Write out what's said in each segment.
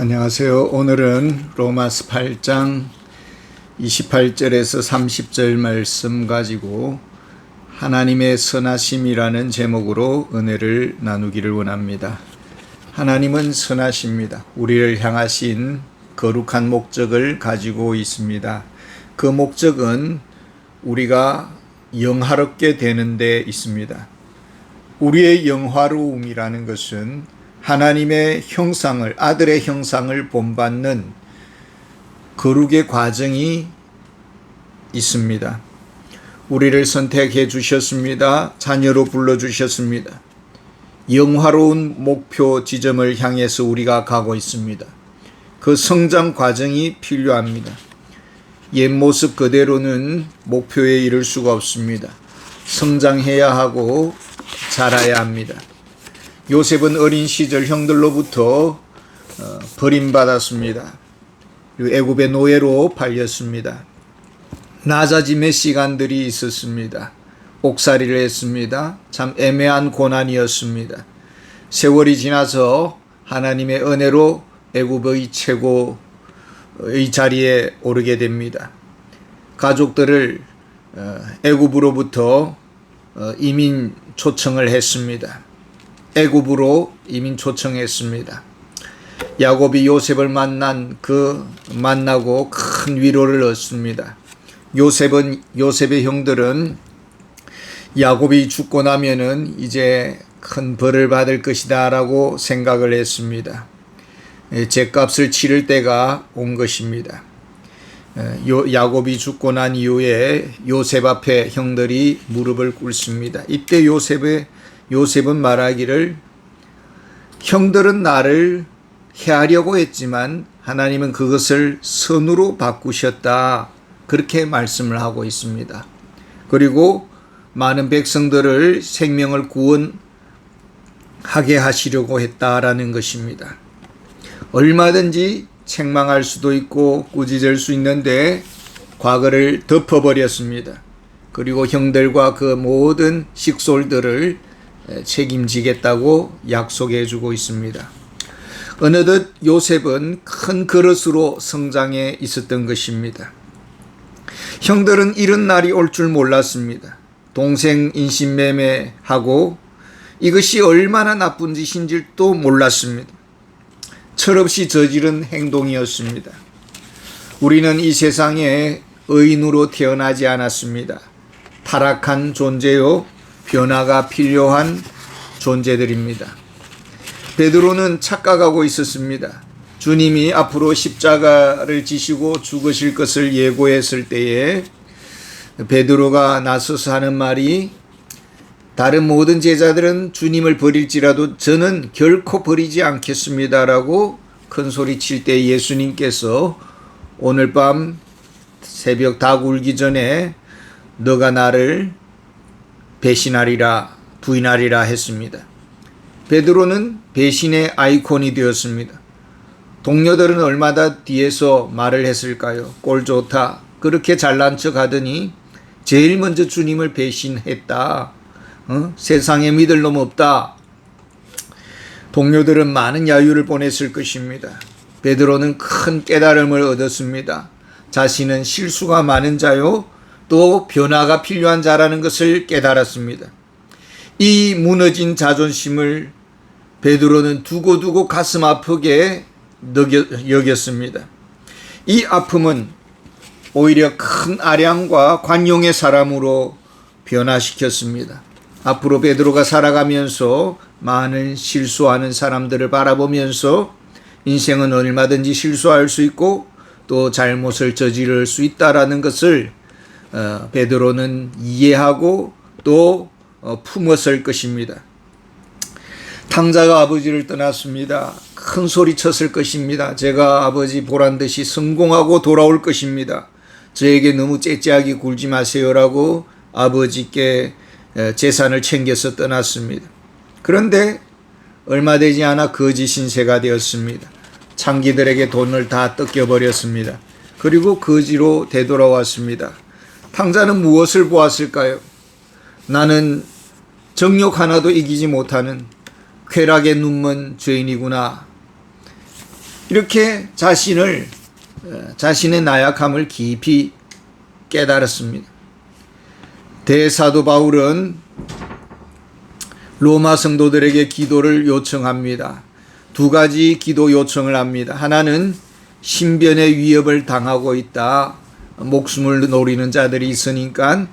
안녕하세요. 오늘은 로마서 8장 28절에서 30절 말씀 가지고 하나님의 선하심이라는 제목으로 은혜를 나누기를 원합니다. 하나님은 선하십니다. 우리를 향하신 거룩한 목적을 가지고 있습니다. 그 목적은 우리가 영화롭게 되는 데 있습니다. 우리의 영화로움이라는 것은 하나님의 형상을, 아들의 형상을 본받는 거룩의 과정이 있습니다. 우리를 선택해 주셨습니다. 자녀로 불러주셨습니다. 영화로운 목표 지점을 향해서 우리가 가고 있습니다. 그 성장 과정이 필요합니다. 옛 모습 그대로는 목표에 이를 수가 없습니다. 성장해야 하고 자라야 합니다. 요셉은 어린 시절 형들로부터 버림받았습니다. 애굽의 노예로 팔렸습니다. 낮아짐의 시간들이 있었습니다. 옥살이를 했습니다. 참 애매한 고난이었습니다. 세월이 지나서 하나님의 은혜로 애굽의 최고의 자리에 오르게 됩니다. 가족들을 애굽으로부터 이민 초청을 했습니다. 애굽으로 이민 초청했습니다. 야곱이 요셉을 만나고 큰 위로를 얻습니다. 요셉의 형들은 야곱이 죽고 나면은 이제 큰 벌을 받을 것이다 라고 생각을 했습니다. 죗값을 치를 때가 온 것입니다. 야곱이 죽고 난 이후에 요셉 앞에 형들이 무릎을 꿇습니다. 이때 요셉은 말하기를 형들은 나를 해하려고 했지만 하나님은 그것을 선으로 바꾸셨다. 그렇게 말씀을 하고 있습니다. 그리고 많은 백성들을 생명을 구원하게 하시려고 했다라는 것입니다. 얼마든지 책망할 수도 있고 꾸짖을 수 있는데 과거를 덮어버렸습니다. 그리고 형들과 그 모든 식솔들을 책임지겠다고 약속해 주고 있습니다. 어느덧 요셉은 큰 그릇으로 성장해 있었던 것입니다. 형들은 이런 날이 올 줄 몰랐습니다. 동생 인신매매하고 이것이 얼마나 나쁜 짓인지도 몰랐습니다. 철없이 저지른 행동이었습니다. 우리는 이 세상에 의인으로 태어나지 않았습니다. 타락한 존재요, 변화가 필요한 존재들입니다. 베드로는 착각하고 있었습니다. 주님이 앞으로 십자가를 지시고 죽으실 것을 예고했을 때에 베드로가 나서서 하는 말이 다른 모든 제자들은 주님을 버릴지라도 저는 결코 버리지 않겠습니다라고 큰 소리 칠 때 예수님께서 오늘 밤 새벽 닭 울기 전에 너가 나를 배신하리라, 부인하리라 했습니다. 베드로는 배신의 아이콘이 되었습니다. 동료들은 얼마나 뒤에서 말을 했을까요? 꼴 좋다. 그렇게 잘난 척 하더니 제일 먼저 주님을 배신했다. 세상에 믿을 놈 없다. 동료들은 많은 야유를 보냈을 것입니다. 베드로는 큰 깨달음을 얻었습니다. 자신은 실수가 많은 자요, 또 변화가 필요한 자라는 것을 깨달았습니다. 이 무너진 자존심을 베드로는 두고두고 가슴 아프게 여겼습니다. 이 아픔은 오히려 큰 아량과 관용의 사람으로 변화시켰습니다. 앞으로 베드로가 살아가면서 많은 실수하는 사람들을 바라보면서 인생은 얼마든지 실수할 수 있고 또 잘못을 저지를 수 있다라는 것을 베드로는 이해하고 또 품었을 것입니다. 탕자가 아버지를 떠났습니다. 큰 소리 쳤을 것입니다. 제가 아버지 보란 듯이 성공하고 돌아올 것입니다. 저에게 너무 째째하게 굴지 마세요라고 아버지께 재산을 챙겨서 떠났습니다. 그런데 얼마 되지 않아 거지 신세가 되었습니다. 창기들에게 돈을 다 뜯겨버렸습니다. 그리고 거지로 되돌아왔습니다. 탕자는 무엇을 보았을까요? 나는 정욕 하나도 이기지 못하는 쾌락에 눈먼 죄인이구나. 이렇게 자신의 나약함을 깊이 깨달았습니다. 대사도 바울은 로마 성도들에게 기도를 요청합니다. 두 가지 기도 요청을 합니다. 하나는 신변의 위협을 당하고 있다. 목숨을 노리는 자들이 있으니까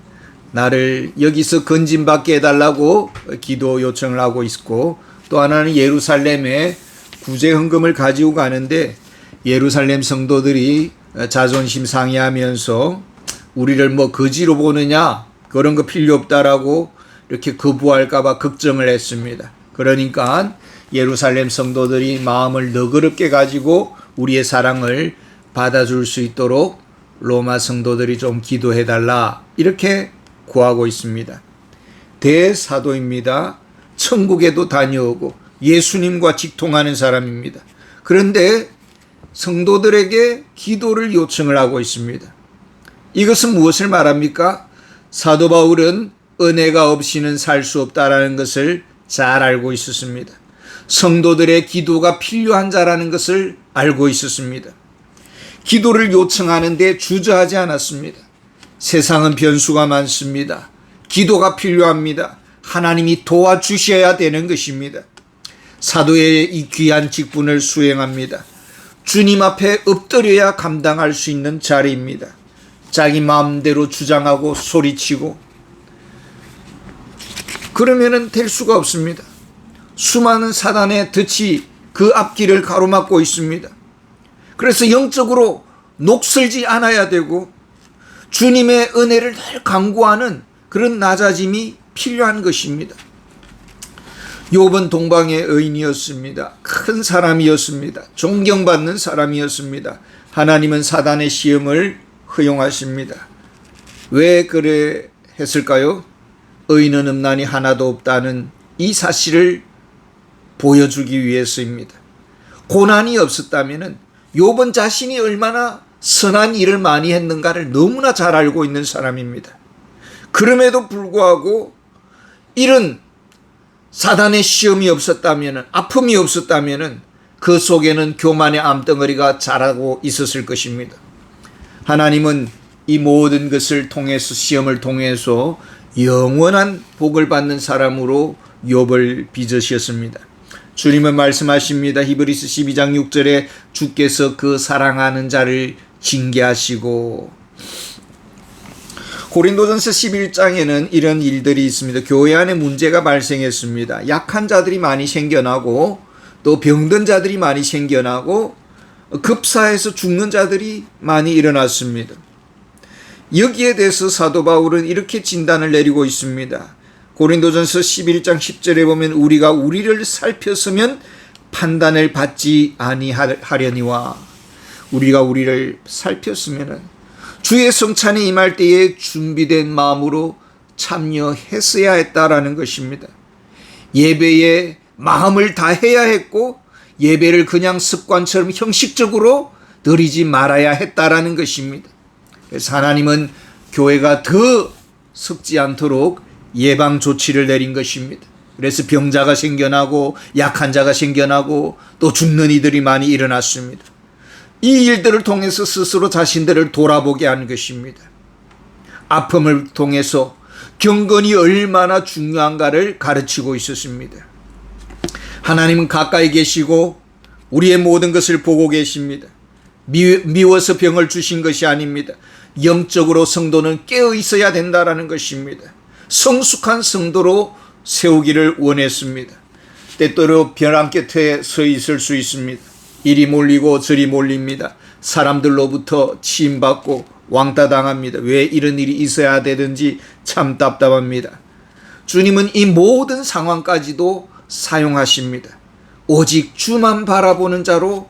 나를 여기서 건진받게 해달라고 기도 요청을 하고 있고, 또 하나는 예루살렘에 구제 헌금을 가지고 가는데 예루살렘 성도들이 자존심 상해하면서 우리를 뭐 거지로 보느냐, 그런 거 필요 없다라고 이렇게 거부할까봐 걱정을 했습니다. 그러니까 예루살렘 성도들이 마음을 너그럽게 가지고 우리의 사랑을 받아줄 수 있도록 로마 성도들이 좀 기도해달라, 이렇게 구하고 있습니다. 대사도입니다. 천국에도 다녀오고 예수님과 직통하는 사람입니다. 그런데 성도들에게 기도를 요청을 하고 있습니다. 이것은 무엇을 말합니까? 사도 바울은 은혜가 없이는 살 수 없다라는 것을 잘 알고 있었습니다. 성도들의 기도가 필요한 자라는 것을 알고 있었습니다. 기도를 요청하는데 주저하지 않았습니다. 세상은 변수가 많습니다. 기도가 필요합니다. 하나님이 도와주셔야 되는 것입니다. 사도의 이 귀한 직분을 수행합니다. 주님 앞에 엎드려야 감당할 수 있는 자리입니다. 자기 마음대로 주장하고 소리치고 그러면은 될 수가 없습니다. 수많은 사단의 덫이 그 앞길을 가로막고 있습니다. 그래서 영적으로 녹슬지 않아야 되고 주님의 은혜를 늘 간구하는 그런 낮아짐이 필요한 것입니다. 욥은 동방의 의인이었습니다. 큰 사람이었습니다. 존경받는 사람이었습니다. 하나님은 사단의 시험을 허용하십니다. 왜 그래 했을까요? 의인은 음란이 하나도 없다는 이 사실을 보여주기 위해서입니다. 고난이 없었다면 욥은 자신이 얼마나 선한 일을 많이 했는가를 너무나 잘 알고 있는 사람입니다. 그럼에도 불구하고 이런 사단의 시험이 없었다면, 아픔이 없었다면 그 속에는 교만의 암덩어리가 자라고 있었을 것입니다. 하나님은 이 모든 것을 통해서, 시험을 통해서 영원한 복을 받는 사람으로 욥을 빚으셨습니다. 주님은 말씀하십니다. 히브리서 12장 6절에 주께서 그 사랑하는 자를 징계하시고, 고린도전서 11장에는 이런 일들이 있습니다. 교회 안에 문제가 발생했습니다. 약한 자들이 많이 생겨나고 또 병든 자들이 많이 생겨나고 급사해서 죽는 자들이 많이 일어났습니다. 여기에 대해서 사도 바울은 이렇게 진단을 내리고 있습니다. 고린도전서 11장 10절에 보면 우리가 우리를 살폈으면 판단을 받지 아니하려니와, 우리가 우리를 살폈으면 주의 성찬에 임할 때에 준비된 마음으로 참여했어야 했다라는 것입니다. 예배에 마음을 다해야 했고 예배를 그냥 습관처럼 형식적으로 드리지 말아야 했다라는 것입니다. 그래서 하나님은 교회가 더 썩지 않도록 예방 조치를 내린 것입니다. 그래서 병자가 생겨나고 약한 자가 생겨나고 또 죽는 이들이 많이 일어났습니다. 이 일들을 통해서 스스로 자신들을 돌아보게 한 것입니다. 아픔을 통해서 경건이 얼마나 중요한가를 가르치고 있었습니다. 하나님은 가까이 계시고 우리의 모든 것을 보고 계십니다. 미워서 병을 주신 것이 아닙니다. 영적으로 성도는 깨어 있어야 된다라는 것입니다. 성숙한 성도로 세우기를 원했습니다. 때때로 벼랑 끝에 서 있을 수 있습니다. 이리 몰리고 저리 몰립니다. 사람들로부터 치임받고 왕따당합니다. 왜 이런 일이 있어야 되든지 참 답답합니다. 주님은 이 모든 상황까지도 사용하십니다. 오직 주만 바라보는 자로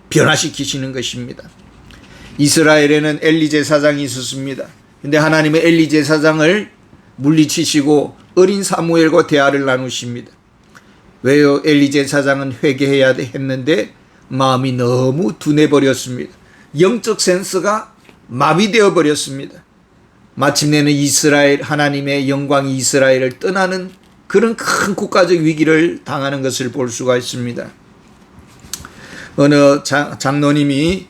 변화시키시는 것입니다. 이스라엘에는 엘리 제사장이 있었습니다. 근데 하나님은 엘리 제사장을 물리치시고 어린 사무엘과 대화를 나누십니다. 왜요? 엘리 제사장은 회개해야 했는데 마음이 너무 둔해버렸습니다. 영적 센스가 마비되어 버렸습니다. 마침내는 이스라엘, 하나님의 영광이 이스라엘을 떠나는 그런 큰 국가적 위기를 당하는 것을 볼 수가 있습니다. 어느 장로님이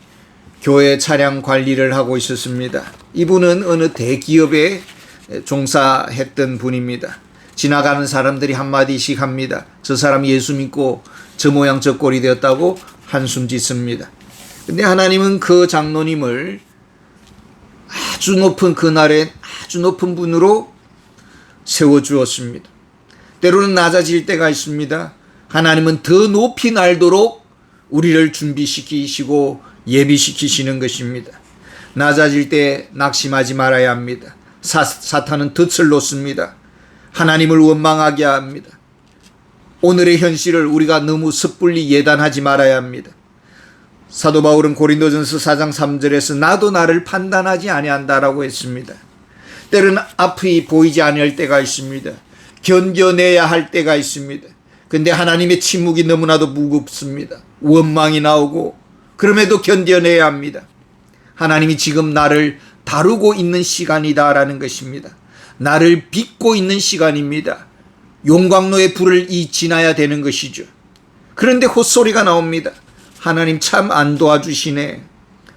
교회 차량 관리를 하고 있었습니다. 이분은 어느 대기업에 종사했던 분입니다. 지나가는 사람들이 한마디씩 합니다. 저 사람 예수 믿고 저 모양 저 꼴이 되었다고 한숨 짓습니다. 근데 하나님은 그 장로님을 아주 높은 그날에 아주 높은 분으로 세워주었습니다. 때로는 낮아질 때가 있습니다. 하나님은 더 높이 날도록 우리를 준비시키시고 예비시키시는 것입니다. 낮아질 때 낙심하지 말아야 합니다. 사탄은 덫을 놓습니다. 하나님을 원망하게 합니다. 오늘의 현실을 우리가 너무 섣불리 예단하지 말아야 합니다. 사도 바울은 고린도전서 4장 3절에서 나도 나를 판단하지 아니한다라고 했습니다. 때로는 앞이 보이지 않을 때가 있습니다. 견뎌내야 할 때가 있습니다. 근데 하나님의 침묵이 너무나도 무겁습니다. 원망이 나오고 그럼에도 견뎌내야 합니다. 하나님이 지금 나를 다루고 있는 시간이다라는 것입니다. 나를 빚고 있는 시간입니다. 용광로의 불을 지나야 되는 것이죠. 그런데 헛소리가 나옵니다. 하나님 참 안 도와주시네.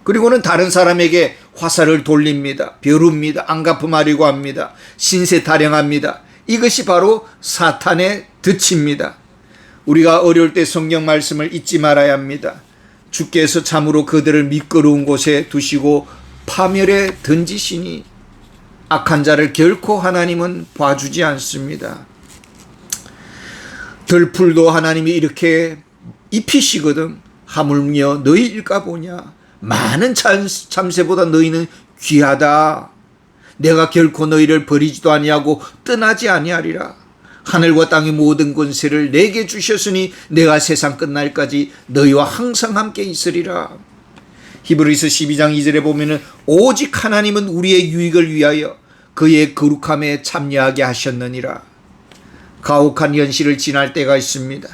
그리고는 다른 사람에게 화살을 돌립니다. 벼룹니다. 안 갚음하려고 합니다. 신세 타령합니다. 이것이 바로 사탄의 덫입니다. 우리가 어려울 때 성경 말씀을 잊지 말아야 합니다. 주께서 참으로 그들을 미끄러운 곳에 두시고 파멸에 던지시니 악한 자를 결코 하나님은 봐주지 않습니다. 들풀도 하나님이 이렇게 입히시거든. 하물며 너희일까 보냐. 많은 참새보다 너희는 귀하다. 내가 결코 너희를 버리지도 아니하고 떠나지 아니하리라. 하늘과 땅의 모든 권세를 내게 주셨으니 내가 세상 끝날까지 너희와 항상 함께 있으리라. 히브리서 12장 2절에 보면은 오직 하나님은 우리의 유익을 위하여 그의 거룩함에 참여하게 하셨느니라. 가혹한 현실을 지날 때가 있습니다.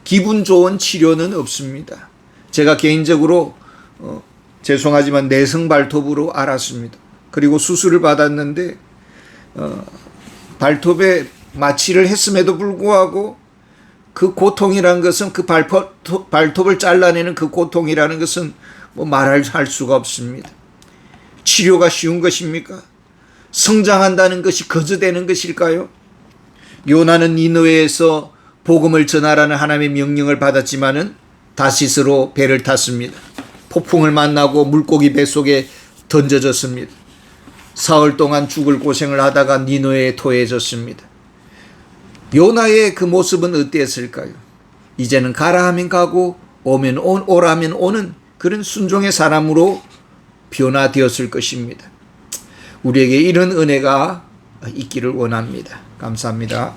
기분 좋은 치료는 없습니다. 제가 개인적으로 죄송하지만 내성 발톱으로 알았습니다. 그리고 수술을 받았는데 발톱에 마취를 했음에도 불구하고 그 고통이라는 것은 그 발톱을 잘라내는 그 고통이라는 것은 뭐 말할 수가 없습니다. 치료가 쉬운 것입니까? 성장한다는 것이 거저되는 것일까요? 요나는 니느웨에서 복음을 전하라는 하나님의 명령을 받았지만은 다시스로 배를 탔습니다. 폭풍을 만나고 물고기 뱃속에 던져졌습니다. 사흘 동안 죽을 고생을 하다가 니느웨에 토해졌습니다. 요나의 그 모습은 어땠을까요? 이제는 가라 하면 가고 오라 하면 오는 그런 순종의 사람으로 변화되었을 것입니다. 우리에게 이런 은혜가 있기를 원합니다. 감사합니다.